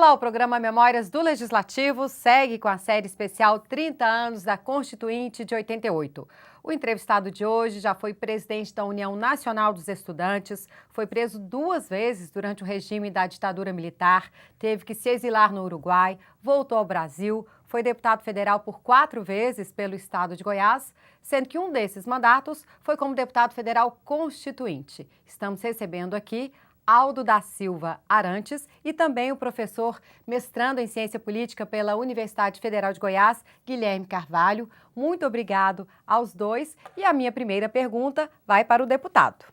Olá, o programa Memórias do Legislativo segue com a série especial 30 anos da Constituinte de 88. O entrevistado de hoje já foi presidente da União Nacional dos Estudantes, foi preso 2 vezes durante o regime da ditadura militar, teve que se exilar no Uruguai, voltou ao Brasil, foi deputado federal por 4 vezes pelo estado de Goiás, sendo que um desses mandatos foi como deputado federal constituinte. Estamos recebendo aqui Aldo da Silva Arantes e também o professor mestrando em Ciência Política pela Universidade Federal de Goiás, Guilherme Carvalho. Muito obrigado aos dois. E a minha primeira pergunta vai para o deputado.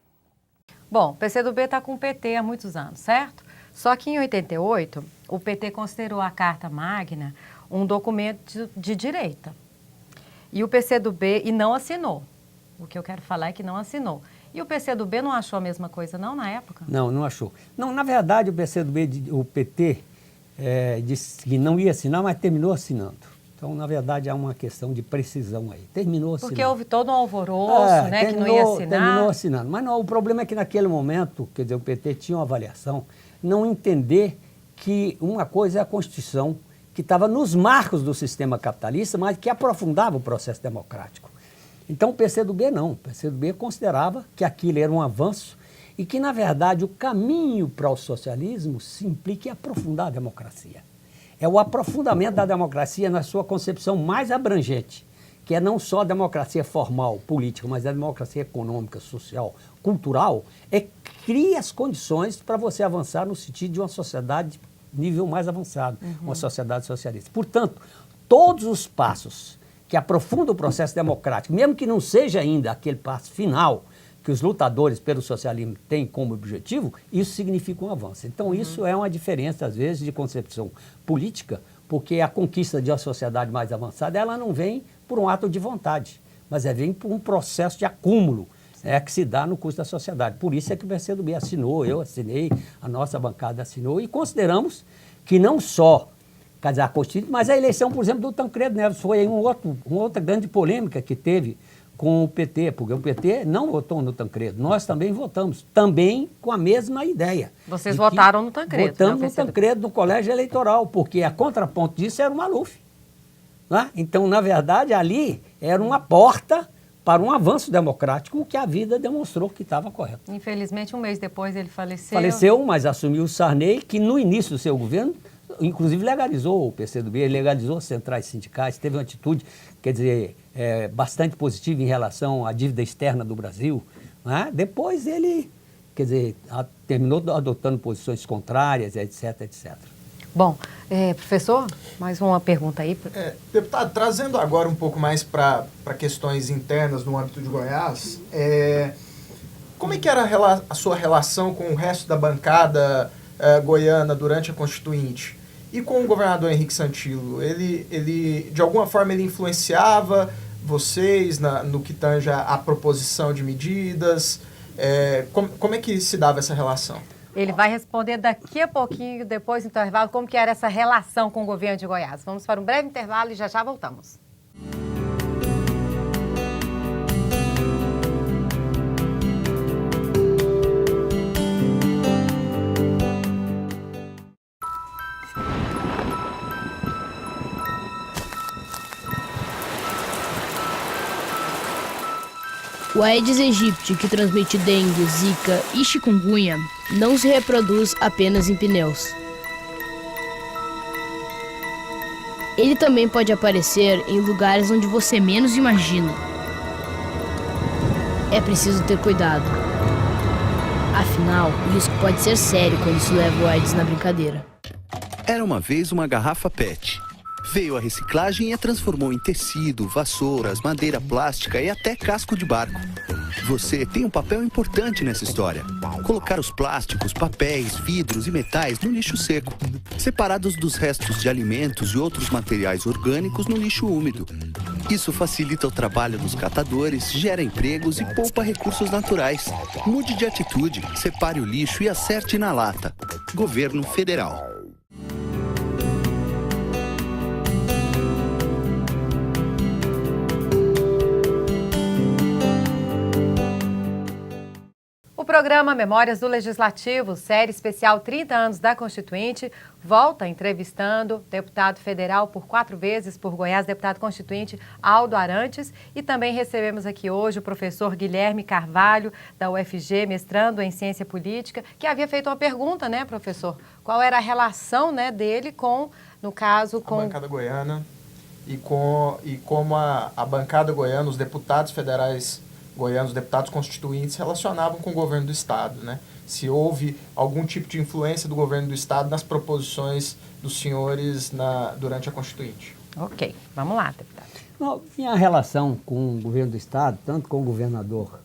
Bom, o PCdoB está com o PT há muitos anos, certo? Só que em 88, o PT considerou a Carta Magna um documento de direita. E o PCdoB não assinou. O que eu quero falar é que não assinou. E o PCdoB não achou a mesma coisa, não, na época? Não achou. Não, na verdade, o PT disse que não ia assinar, mas terminou assinando. Então, na verdade, há uma questão de precisão aí. Terminou assinando. Porque houve todo um alvoroço, né, que não ia assinar. Terminou assinando. Mas não, o problema é que naquele momento, quer dizer, o PT tinha uma avaliação, não entender que uma coisa é a Constituição, que estava nos marcos do sistema capitalista, mas que aprofundava o processo democrático. Então o PCdoB não, o PCdoB considerava que aquilo era um avanço e que, na verdade, o caminho para o socialismo se implica em aprofundar a democracia. É o aprofundamento da democracia na sua concepção mais abrangente, que é não só a democracia formal, política, mas a democracia econômica, social, cultural, que cria as condições para você avançar no sentido de uma sociedade nível mais avançado, uma sociedade socialista. Portanto, todos os passos que aprofunda o processo democrático, mesmo que não seja ainda aquele passo final que os lutadores pelo socialismo têm como objetivo, isso significa um avanço. Então, isso é uma diferença, às vezes, de concepção política, porque a conquista de uma sociedade mais avançada, ela não vem por um ato de vontade, mas vem por um processo de acúmulo que se dá no curso da sociedade. Por isso é que o PCdoB assinou, eu assinei, a nossa bancada assinou, e consideramos que não só a Constituinte, mas a eleição, por exemplo, do Tancredo Neves foi uma outra grande polêmica que teve com o PT, porque o PT não votou no Tancredo, nós também votamos, também com a mesma ideia. Vocês votaram no Tancredo? Votamos no Tancredo no colégio eleitoral, porque a contraponto disso era o Maluf. Né? Então, na verdade, ali era uma porta para um avanço democrático, o que a vida demonstrou que estava correto. Infelizmente, um mês depois ele faleceu. Faleceu, mas assumiu o Sarney, que no início do seu governo inclusive legalizou o PCdoB, legalizou as centrais sindicais, teve uma atitude, quer dizer, bastante positiva em relação à dívida externa do Brasil. Né? Depois ele, quer dizer, terminou adotando posições contrárias, etc, etc. Bom, professor, mais uma pergunta aí. Deputado, trazendo agora um pouco mais para questões internas no âmbito de Goiás, como é que era a sua relação com o resto da bancada goiana durante a Constituinte? E com o governador Henrique Santillo, ele de alguma forma ele influenciava vocês no que tange a proposição de medidas? Como é que se dava essa relação? Ele vai responder daqui a pouquinho, depois do intervalo, como que era essa relação com o governo de Goiás. Vamos para um breve intervalo e já voltamos. O Aedes aegypti, que transmite dengue, zika e chikungunya, não se reproduz apenas em pneus. Ele também pode aparecer em lugares onde você menos imagina. É preciso ter cuidado. Afinal, o risco pode ser sério quando se leva o Aedes na brincadeira. Era uma vez uma garrafa PET. Veio a reciclagem e a transformou em tecido, vassouras, madeira plástica e até casco de barco. Você tem um papel importante nessa história. Colocar os plásticos, papéis, vidros e metais no lixo seco, separados dos restos de alimentos e outros materiais orgânicos no lixo úmido. Isso facilita o trabalho dos catadores, gera empregos e poupa recursos naturais. Mude de atitude, separe o lixo e acerte na lata. Governo Federal. O programa Memórias do Legislativo, série especial 30 anos da Constituinte, volta entrevistando deputado federal por 4 vezes por Goiás, deputado constituinte Aldo Arantes, e também recebemos aqui hoje o professor Guilherme Carvalho, da UFG, mestrando em Ciência Política, que havia feito uma pergunta, né, professor? Qual era a relação, né, dele com, no caso, com... a bancada goiana e como a bancada goiana, os deputados federais goianos, deputados constituintes, se relacionavam com o governo do Estado, né? Se houve algum tipo de influência do governo do Estado nas proposições dos senhores durante a Constituinte. Ok, vamos lá, deputado. Não, minha relação com o governo do Estado, tanto com o governador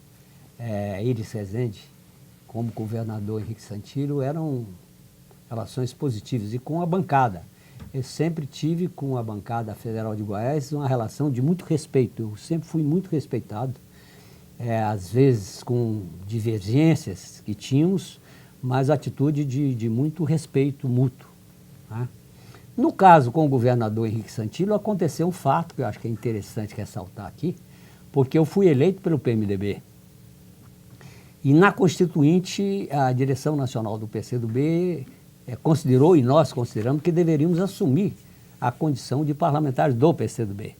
Iris Rezende, como com o governador Henrique Santillo, eram relações positivas. E com a bancada. Eu sempre tive com a bancada federal de Goiás uma relação de muito respeito. Eu sempre fui muito respeitado. Às vezes com divergências que tínhamos, mas atitude de muito respeito mútuo. Né? No caso com o governador Henrique Santillo, aconteceu um fato que eu acho que é interessante ressaltar aqui, porque eu fui eleito pelo PMDB. E na Constituinte, a direção nacional do PCdoB considerou, e nós consideramos, que deveríamos assumir a condição de parlamentares do PCdoB.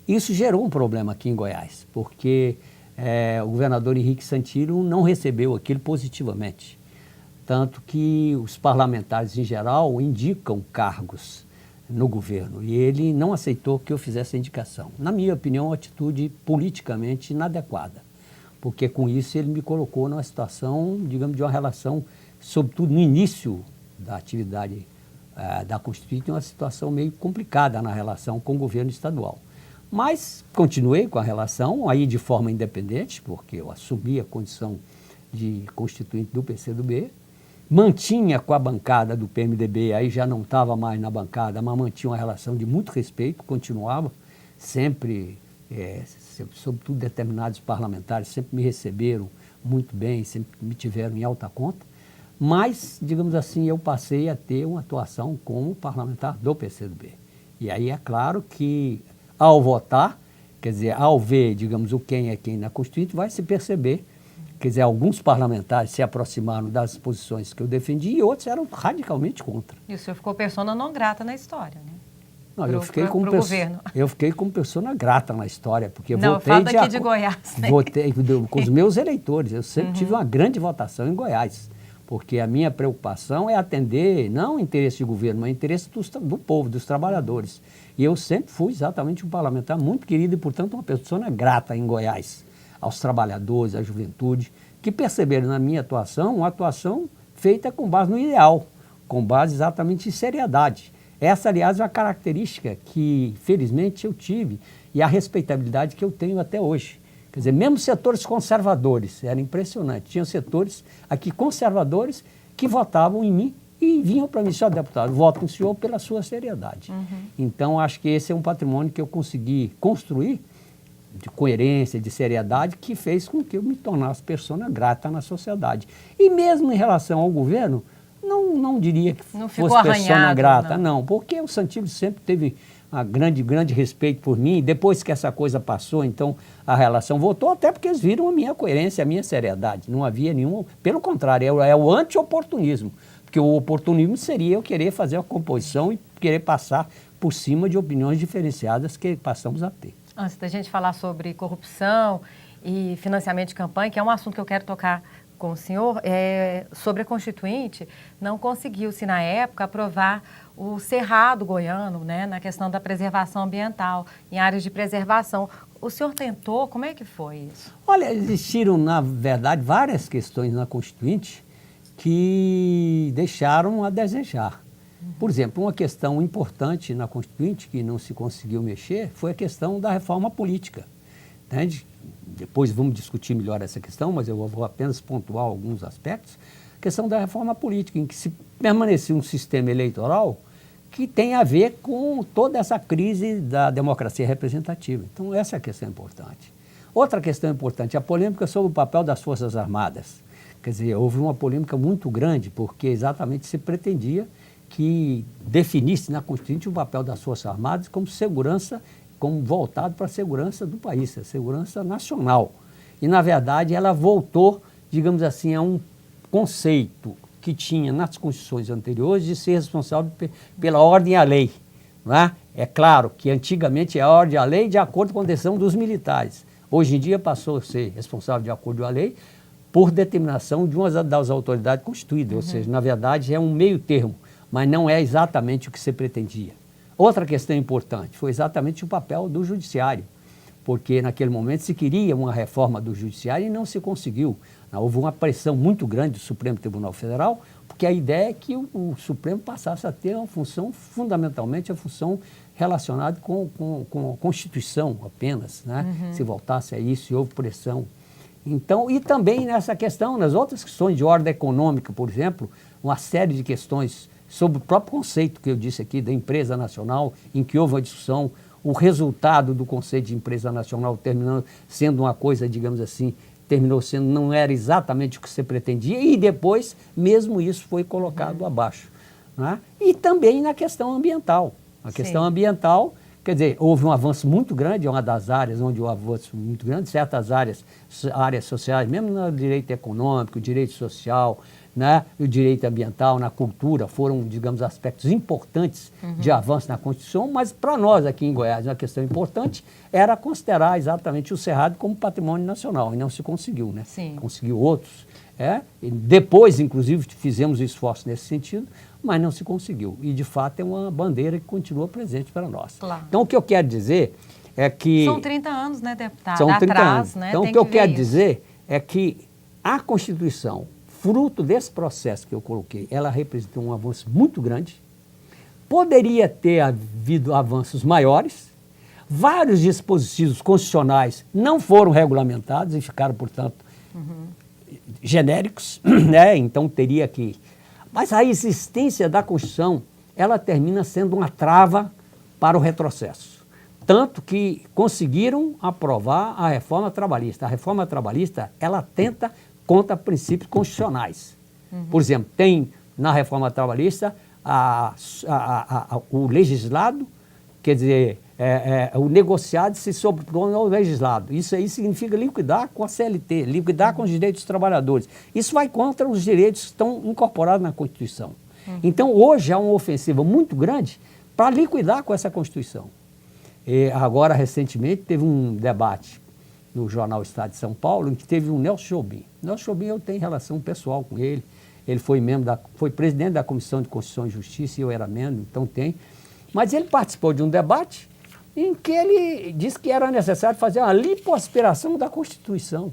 Isso gerou um problema aqui em Goiás, porque o governador Henrique Santillo não recebeu aquilo positivamente. Tanto que os parlamentares, em geral, indicam cargos no governo. E ele não aceitou que eu fizesse a indicação. Na minha opinião, uma atitude politicamente inadequada. Porque com isso ele me colocou numa situação, digamos, de uma relação, sobretudo no início da atividade da Constituinte, uma situação meio complicada na relação com o governo estadual. Mas continuei com a relação, aí de forma independente, porque eu assumi a condição de constituinte do PCdoB, mantinha com a bancada do PMDB, aí já não estava mais na bancada, mas mantinha uma relação de muito respeito, continuava, sempre, sobretudo determinados parlamentares, sempre me receberam muito bem, sempre me tiveram em alta conta, mas, digamos assim, eu passei a ter uma atuação como parlamentar do PCdoB. E aí é claro que ao votar, quer dizer, ao ver, digamos, o quem é quem na Constituinte, vai se perceber, quer dizer, alguns parlamentares se aproximaram das posições que eu defendi e outros eram radicalmente contra. E o senhor ficou persona não grata na história, né? Não, eu fiquei como persona grata na história, porque não, votei fala daqui de Goiás, né? Votei com os meus eleitores, eu sempre tive uma grande votação em Goiás, porque a minha preocupação é atender, não o interesse do governo, mas o interesse do povo, dos trabalhadores. E eu sempre fui exatamente um parlamentar muito querido e, portanto, uma pessoa grata em Goiás, aos trabalhadores, à juventude, que perceberam na minha atuação uma atuação feita com base no ideal, com base exatamente em seriedade. Essa, aliás, é uma característica que, felizmente, eu tive e a respeitabilidade que eu tenho até hoje. Quer dizer, mesmo setores conservadores, era impressionante. Tinha setores aqui conservadores que votavam em mim e vinham para mim, senhor deputado, voto no senhor pela sua seriedade. Então, acho que esse é um patrimônio que eu consegui construir de coerência, de seriedade, que fez com que eu me tornasse persona grata na sociedade. E mesmo em relação ao governo, não diria que não fosse persona grata, não, porque o Santillo sempre teve grande respeito por mim. Depois que essa coisa passou, então a relação voltou, até porque eles viram a minha coerência, a minha seriedade. Não havia nenhum, pelo contrário, é o anti-oportunismo. Porque o oportunismo seria eu querer fazer a composição e querer passar por cima de opiniões diferenciadas que passamos a ter. Antes da gente falar sobre corrupção e financiamento de campanha, que é um assunto que eu quero tocar com o senhor, sobre a Constituinte, não conseguiu-se, na época, aprovar o cerrado goiano, né, na questão da preservação ambiental, em áreas de preservação. O senhor tentou? Como é que foi isso? Olha, existiram, na verdade, várias questões na Constituinte que deixaram a desejar. Por exemplo, uma questão importante na Constituinte que não se conseguiu mexer foi a questão da reforma política. Entende? Depois vamos discutir melhor essa questão, mas eu vou apenas pontuar alguns aspectos. A questão da reforma política, em que se permanecia um sistema eleitoral que tem a ver com toda essa crise da democracia representativa. Então, essa é a questão importante. Outra questão importante, a polêmica sobre o papel das Forças Armadas. Quer dizer, houve uma polêmica muito grande, porque exatamente se pretendia que definisse na Constituinte o papel das Forças Armadas como segurança, como voltado para a segurança do país, a segurança nacional. E, na verdade, ela voltou digamos assim, a um conceito que tinha nas constituições anteriores de ser responsável pela ordem e a lei. Não é? É claro que antigamente a ordem e a lei de acordo com a decisão dos militares. Hoje em dia passou a ser responsável de acordo com a lei por determinação de uma das autoridades constituídas, ou seja, na verdade é um meio termo, mas não é exatamente o que se pretendia. Outra questão importante foi exatamente o papel do judiciário, porque naquele momento se queria uma reforma do judiciário e não se conseguiu. Houve uma pressão muito grande do Supremo Tribunal Federal, porque a ideia é que o Supremo passasse a ter uma função, fundamentalmente a função relacionada com a Constituição apenas, né? Se voltasse a isso e houve pressão. Então, e também nessa questão, nas outras questões de ordem econômica, por exemplo, uma série de questões sobre o próprio conceito que eu disse aqui da empresa nacional, em que houve uma discussão, o resultado do conceito de empresa nacional terminando sendo uma coisa, digamos assim, terminou sendo, não era exatamente o que se pretendia, e depois mesmo isso foi colocado abaixo. Né? E também na questão ambiental. A questão ambiental, quer dizer, houve um avanço muito grande, é uma das áreas onde houve um avanço muito grande, certas áreas sociais, mesmo no direito econômico, direito social, né, o direito ambiental, na cultura, foram, digamos, aspectos importantes de avanço na Constituição, mas para nós aqui em Goiás, uma questão importante era considerar exatamente o Cerrado como patrimônio nacional, e não se conseguiu, né? Conseguiu outros. E depois, inclusive, fizemos esforço nesse sentido, mas não se conseguiu. E, de fato, é uma bandeira que continua presente para nós. Claro. Então, o que eu quero dizer é que... São 30 anos, né, deputado? São 30 atrás, anos. Né? Então, o que eu quero dizer é que a Constituição, fruto desse processo que eu coloquei, ela representou um avanço muito grande, poderia ter havido avanços maiores, vários dispositivos constitucionais não foram regulamentados e ficaram, portanto, genéricos, né? Então teria que... Mas a existência da Constituição, ela termina sendo uma trava para o retrocesso. Tanto que conseguiram aprovar a reforma trabalhista. A reforma trabalhista, ela tenta contra princípios constitucionais. Por exemplo, tem na reforma trabalhista o legislado, quer dizer, o negociado se sobrepõe ao legislado. Isso aí significa liquidar com a CLT, liquidar com os direitos dos trabalhadores. Isso vai contra os direitos que estão incorporados na Constituição. Então, hoje há uma ofensiva muito grande para liquidar com essa Constituição. E agora, recentemente, teve um debate no jornal Estado de São Paulo, em que teve o Nelson Jobim. Nelson Jobim, eu tenho relação pessoal com ele. Ele foi foi presidente da Comissão de Constituição e Justiça, e eu era membro, então tem. Mas ele participou de um debate em que ele disse que era necessário fazer uma lipoaspiração da Constituição.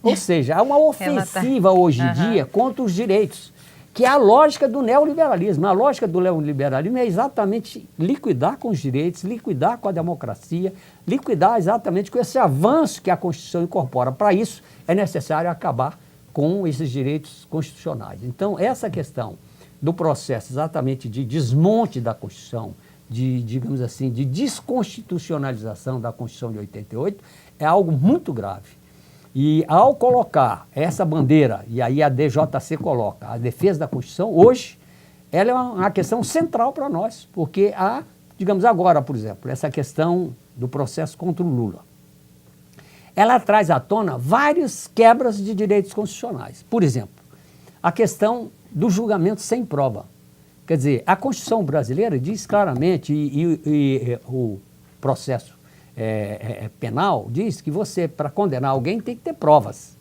Ou seja, há uma ofensiva hoje em dia contra os direitos, que é a lógica do neoliberalismo. A lógica do neoliberalismo é exatamente liquidar com os direitos, liquidar com a democracia, liquidar exatamente com esse avanço que a Constituição incorpora. Para isso, é necessário acabar com esses direitos constitucionais. Então, essa questão do processo exatamente de desmonte da Constituição, digamos assim, de desconstitucionalização da Constituição de 88, é algo muito grave. E ao colocar essa bandeira, e aí a DJC coloca a defesa da Constituição, hoje, ela é uma questão central para nós, porque há, digamos agora, por exemplo, essa questão do processo contra o Lula. Ela traz à tona várias quebras de direitos constitucionais. Por exemplo, a questão do julgamento sem prova. Quer dizer, a Constituição brasileira diz claramente, e o processo penal diz que você, para condenar alguém, tem que ter provas.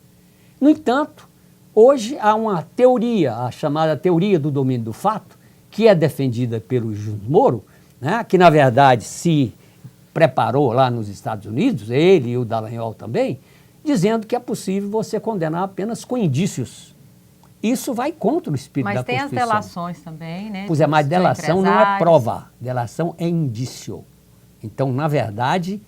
No entanto, hoje há uma teoria, a chamada teoria do domínio do fato, que é defendida pelo juiz Moro, né, que na verdade se preparou lá nos Estados Unidos, ele e o Dallagnol também, dizendo que é possível você condenar apenas com indícios. Isso vai contra o espírito da Constituição. Mas tem as delações também, né? Pois é, mas delação não é prova, delação é indício. Então, na verdade,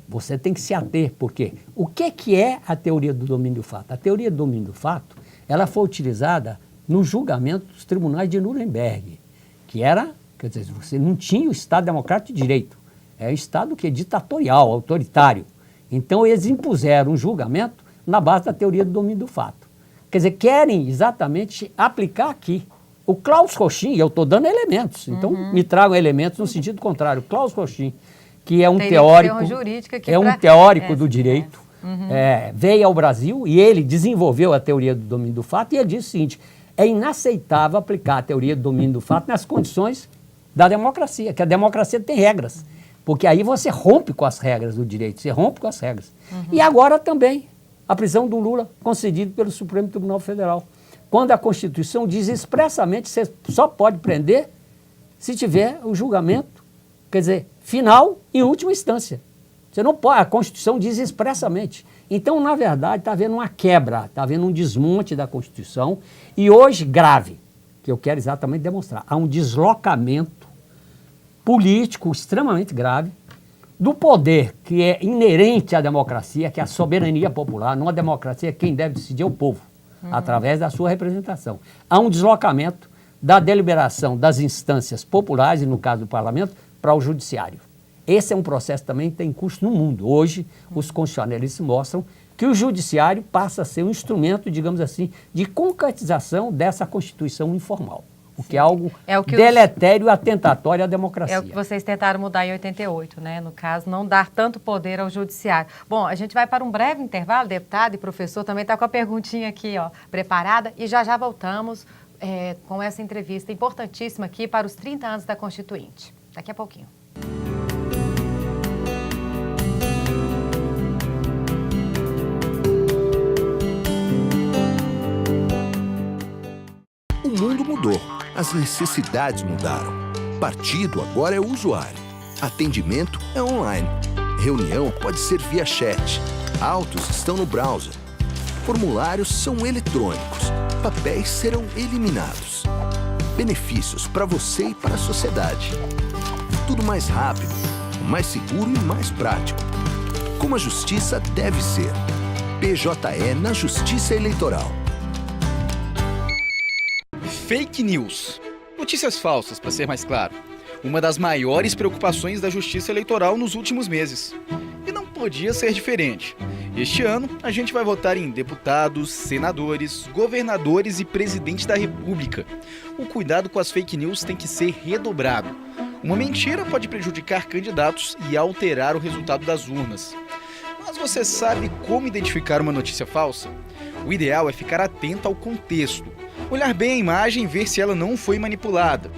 você tem que se ater, porque o que é a teoria do domínio do fato? A teoria do domínio do fato, ela foi utilizada no julgamento dos tribunais de Nuremberg, que era, quer dizer, você não tinha o Estado democrático de direito, é um Estado que é ditatorial, autoritário. Então, eles impuseram um julgamento na base da teoria do domínio do fato. Quer dizer, querem exatamente aplicar aqui. O Klaus Cochin, eu estou dando elementos, então me tragam elementos no sentido contrário. Klaus Cochin, que é um teórico, do direito, veio ao Brasil e ele desenvolveu a teoria do domínio do fato e ele disse o seguinte: é inaceitável aplicar a teoria do domínio do fato nas condições da democracia, que a democracia tem regras, porque aí você rompe com as regras do direito, você rompe com as regras. E agora também, a prisão do Lula, concedida pelo Supremo Tribunal Federal, quando a Constituição diz expressamente que você só pode prender se tiver o julgamento, quer dizer, final e última instância. Você não pode, a Constituição diz expressamente. Então, na verdade, está havendo uma quebra, está havendo um desmonte da Constituição e hoje, grave, que eu quero exatamente demonstrar, há um deslocamento político extremamente grave do poder que é inerente à democracia, que é a soberania popular. Numa democracia, quem deve decidir é o povo, através da sua representação. Há um deslocamento da deliberação das instâncias populares, e no caso do parlamento, para o judiciário. Esse é um processo também que tem curso no mundo. Hoje, os constitucionalistas mostram que o judiciário passa a ser um instrumento, digamos assim, de concretização dessa Constituição informal. O que é algo deletério e atentatório à democracia. É o que vocês tentaram mudar em 88, né? No caso, não dar tanto poder ao judiciário. Bom, a gente vai para um breve intervalo, deputado e professor também está com a perguntinha aqui, ó, preparada, e já voltamos com essa entrevista importantíssima aqui para os 30 anos da Constituinte. Daqui a pouquinho. O mundo mudou, as necessidades mudaram. Partido agora é o usuário. Atendimento é online. Reunião pode ser via chat. Autos estão no browser. Formulários são eletrônicos. Papéis serão eliminados. Benefícios para você e para a sociedade. Tudo mais rápido, mais seguro e mais prático. Como a justiça deve ser. PJE na Justiça Eleitoral. Fake news. Notícias falsas, para ser mais claro. Uma das maiores preocupações da Justiça Eleitoral nos últimos meses. E não podia ser diferente. Este ano, a gente vai votar em deputados, senadores, governadores e presidente da República. O cuidado com as fake news tem que ser redobrado. Uma mentira pode prejudicar candidatos e alterar o resultado das urnas. Mas você sabe como identificar uma notícia falsa? O ideal é ficar atento ao contexto. Olhar bem a imagem e ver se ela não foi manipulada.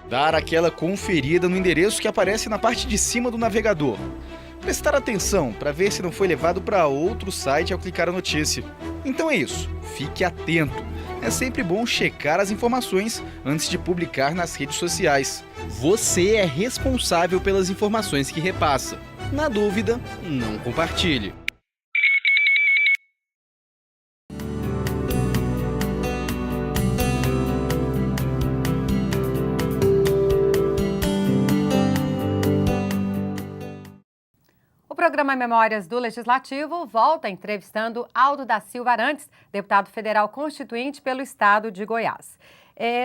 Dar aquela conferida no endereço que aparece na parte de cima do navegador. Prestar atenção para ver se não foi levado para outro site ao clicar a notícia. Então é isso, fique atento. É sempre bom checar as informações antes de publicar nas redes sociais. Você é responsável pelas informações que repassa. Na dúvida, não compartilhe. O programa Memórias do Legislativo volta entrevistando Aldo da Silva Arantes, deputado federal constituinte pelo estado de Goiás.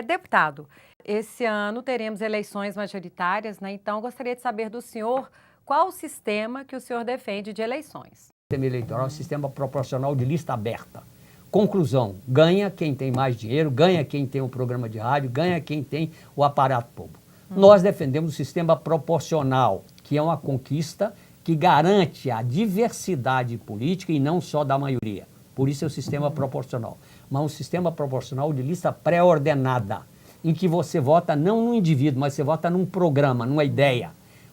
Deputado, esse ano teremos eleições majoritárias, né? Então gostaria de saber do senhor qual o sistema que o senhor defende de eleições. O sistema eleitoral é um sistema proporcional de lista aberta. Conclusão, ganha quem tem mais dinheiro, ganha quem tem o programa de rádio, ganha quem tem o aparato público. Nós defendemos o sistema proporcional, que é uma conquista que garante a diversidade política e não só da maioria. Por isso é o sistema proporcional. Mas um sistema proporcional de lista pré-ordenada, em que você vota não num indivíduo, mas você vota num programa, numa ideia.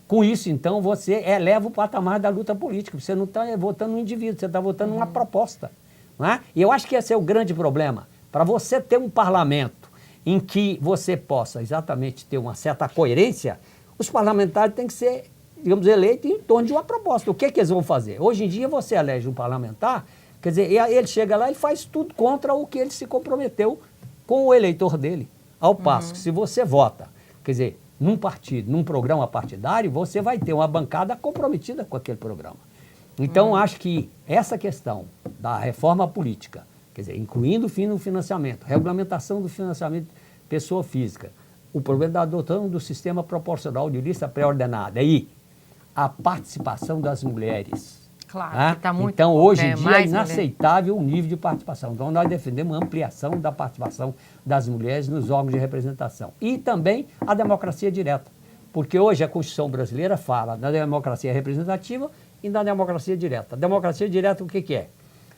Com isso, então, você eleva o patamar da luta política. Você não está votando num indivíduo, você está votando numa proposta. Não é? E eu acho que esse é o grande problema. Para você ter um parlamento em que você possa exatamente ter uma certa coerência, os parlamentares têm que ser, digamos, eleitos em torno de uma proposta. O que eles vão fazer? Hoje em dia você elege um parlamentar, quer dizer, ele chega lá e faz tudo contra o que ele se comprometeu com o eleitor dele. Ao passo que se você vota, quer dizer, num partido, num programa partidário, você vai ter uma bancada comprometida com aquele programa. Então, acho que essa questão da reforma política, quer dizer, incluindo o fim do financiamento, regulamentação do financiamento pessoa física, o problema da adoção do sistema proporcional de lista pré-ordenada e a participação das mulheres. Claro, que está muito... Então, hoje em dia é inaceitável o nível de participação. Então, nós defendemos a ampliação da participação das mulheres nos órgãos de representação. E também a democracia direta. Porque hoje a Constituição brasileira fala na democracia representativa e na democracia direta. A democracia direta o que é?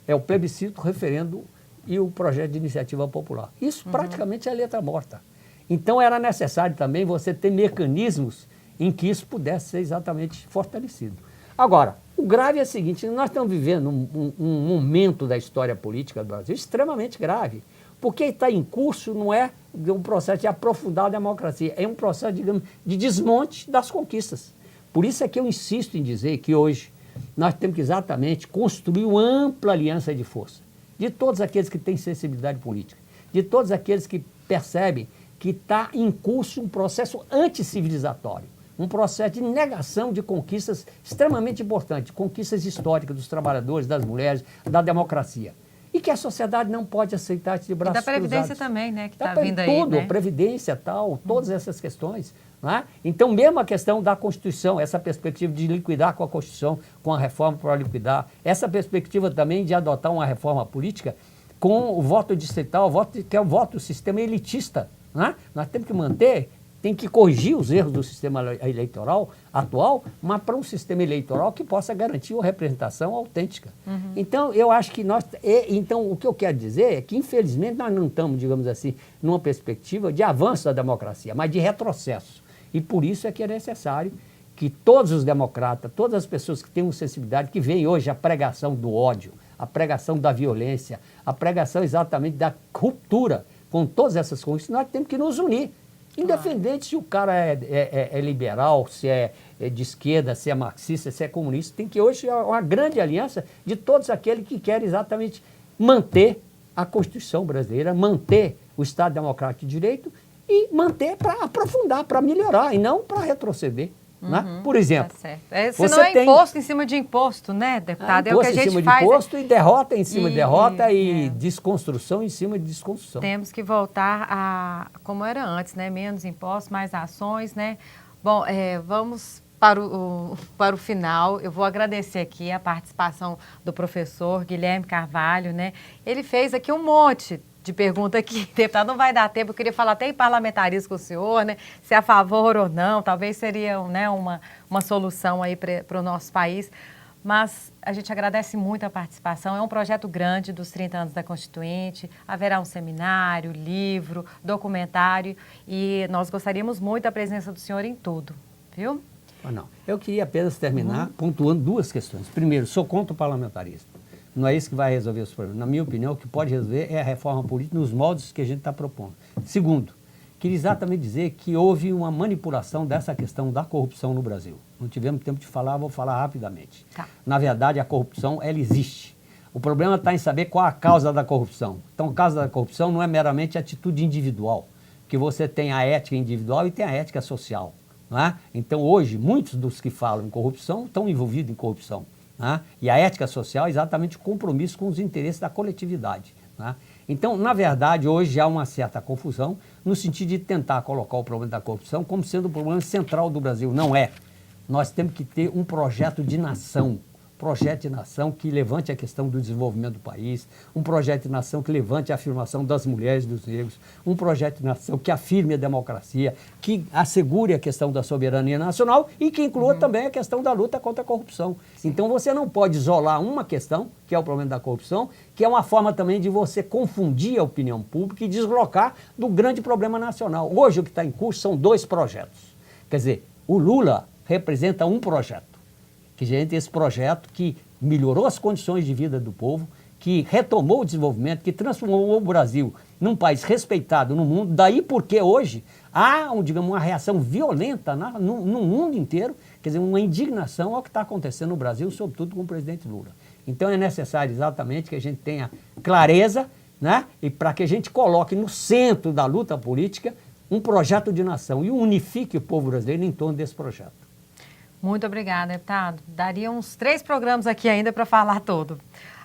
É o plebiscito, o referendo e o projeto de iniciativa popular. Isso praticamente é letra morta. Então era necessário também você ter mecanismos em que isso pudesse ser exatamente fortalecido. Agora, o grave é o seguinte, nós estamos vivendo um momento da história política do Brasil extremamente grave, porque está em curso não é um processo de aprofundar a democracia, é um processo, digamos, de desmonte das conquistas. Por isso é que eu insisto em dizer que hoje nós temos que exatamente construir uma ampla aliança de força de todos aqueles que têm sensibilidade política, de todos aqueles que percebem que está em curso um processo anticivilizatório, um processo de negação de conquistas extremamente importantes, conquistas históricas dos trabalhadores, das mulheres, da democracia. E que a sociedade não pode aceitar de braços cruzados. E da Previdência também, né, que está vindo aí. Tudo, né? Previdência, tal, todas essas questões. Né? Então, mesmo a questão da Constituição, essa perspectiva de liquidar com a Constituição, com a reforma para liquidar, essa perspectiva também de adotar uma reforma política com o voto distrital, que é o voto do sistema elitista. Né? Nós temos que manter, tem que corrigir os erros do sistema eleitoral atual, mas para um sistema eleitoral que possa garantir uma representação autêntica. Então, eu acho que então, o que eu quero dizer é que, infelizmente, nós não estamos, digamos assim, numa perspectiva de avanço da democracia, mas de retrocesso. E por isso é que é necessário que todos os democratas, todas as pessoas que têm uma sensibilidade, que veem hoje a pregação do ódio, a pregação da violência, a pregação exatamente da ruptura com todas essas coisas, nós temos que nos unir. Independente se o cara é liberal, se é de esquerda, se é marxista, se é comunista, tem que hoje uma grande aliança de todos aqueles que querem exatamente manter a Constituição brasileira, manter o Estado Democrático de Direito e manter para aprofundar, para melhorar e não para retroceder. Né? Por exemplo, tá certo. Se não é imposto em cima de imposto, né, deputado? É o que a gente em cima faz. De imposto e derrota em cima de derrota e desconstrução em cima de desconstrução. Temos que voltar a como era antes, né? Menos impostos, mais ações, né? Bom, vamos para o final. Eu vou agradecer aqui a participação do professor Guilherme Carvalho, né? Ele fez aqui um monte de pergunta aqui, deputado, não vai dar tempo, eu queria falar até em parlamentarismo com o senhor, né, se é a favor ou não, talvez seria, né, uma solução aí para o nosso país, mas a gente agradece muito a participação, é um projeto grande dos 30 anos da Constituinte, haverá um seminário, livro, documentário e nós gostaríamos muito da presença do senhor em tudo, viu? Não, eu queria apenas terminar pontuando duas questões. Primeiro, sou contra o parlamentarismo. Não é isso que vai resolver os problemas. Na minha opinião, o que pode resolver é a reforma política nos moldes que a gente está propondo. Segundo, queria exatamente dizer que houve uma manipulação dessa questão da corrupção no Brasil. Não tivemos tempo de falar, vou falar rapidamente. Tá. Na verdade, a corrupção, ela existe. O problema está em saber qual a causa da corrupção. Então, a causa da corrupção não é meramente atitude individual, que você tem a ética individual e tem a ética social. Não é? Então, hoje, muitos dos que falam em corrupção estão envolvidos em corrupção. Né? E a ética social é exatamente o compromisso com os interesses da coletividade. Né? Então, na verdade, hoje há uma certa confusão no sentido de tentar colocar o problema da corrupção como sendo o problema central do Brasil. Não é. Nós temos que ter um projeto de nação que levante a questão do desenvolvimento do país, um projeto de nação que levante a afirmação das mulheres e dos negros, um projeto de nação que afirme a democracia, que assegure a questão da soberania nacional e que inclua também a questão da luta contra a corrupção. Então você não pode isolar uma questão, que é o problema da corrupção, que é uma forma também de você confundir a opinião pública e deslocar do grande problema nacional. Hoje o que está em curso são dois projetos. Quer dizer, o Lula representa um projeto. Que gente esse projeto que melhorou as condições de vida do povo, que retomou o desenvolvimento, que transformou o Brasil num país respeitado no mundo. Daí porque hoje há, digamos, uma reação violenta no mundo inteiro, quer dizer, uma indignação ao que está acontecendo no Brasil, sobretudo com o presidente Lula. Então é necessário exatamente que a gente tenha clareza, né? E para que a gente coloque no centro da luta política um projeto de nação e unifique o povo brasileiro em torno desse projeto. Muito obrigada, deputado. Daria uns 3 programas aqui ainda para falar todo.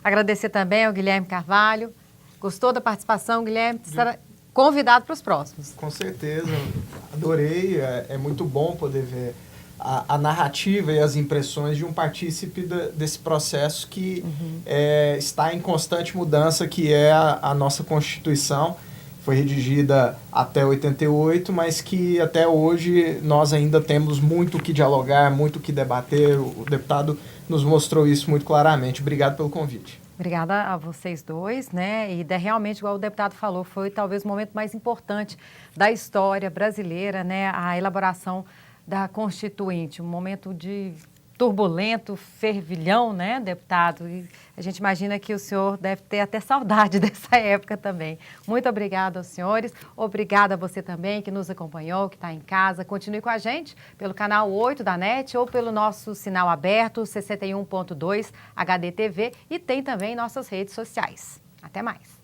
Agradecer também ao Guilherme Carvalho. Gostou da participação, Guilherme? Estará convidado para os próximos. Com certeza. Adorei. É muito bom poder ver a narrativa e as impressões de um partícipe desse processo que está em constante mudança, que é a nossa Constituição. foi redigida até 88, mas que até hoje nós ainda temos muito o que dialogar, muito o que debater. O deputado nos mostrou isso muito claramente. Obrigado pelo convite. Obrigada a vocês dois, né? E realmente, igual o deputado falou, foi talvez o momento mais importante da história brasileira, né? A elaboração da Constituinte, um momento de turbulento, fervilhão, né, deputado? E a gente imagina que o senhor deve ter até saudade dessa época também. Muito obrigada aos senhores, obrigada a você também que nos acompanhou, que está em casa. Continue com a gente pelo canal 8 da NET ou pelo nosso sinal aberto 61.2 HDTV e tem também nossas redes sociais. Até mais!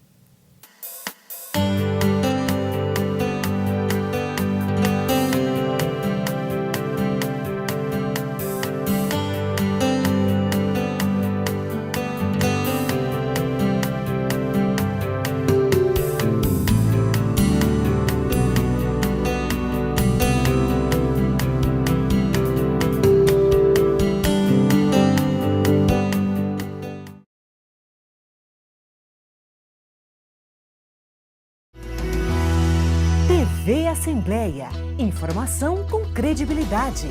TV Assembleia. Informação com credibilidade.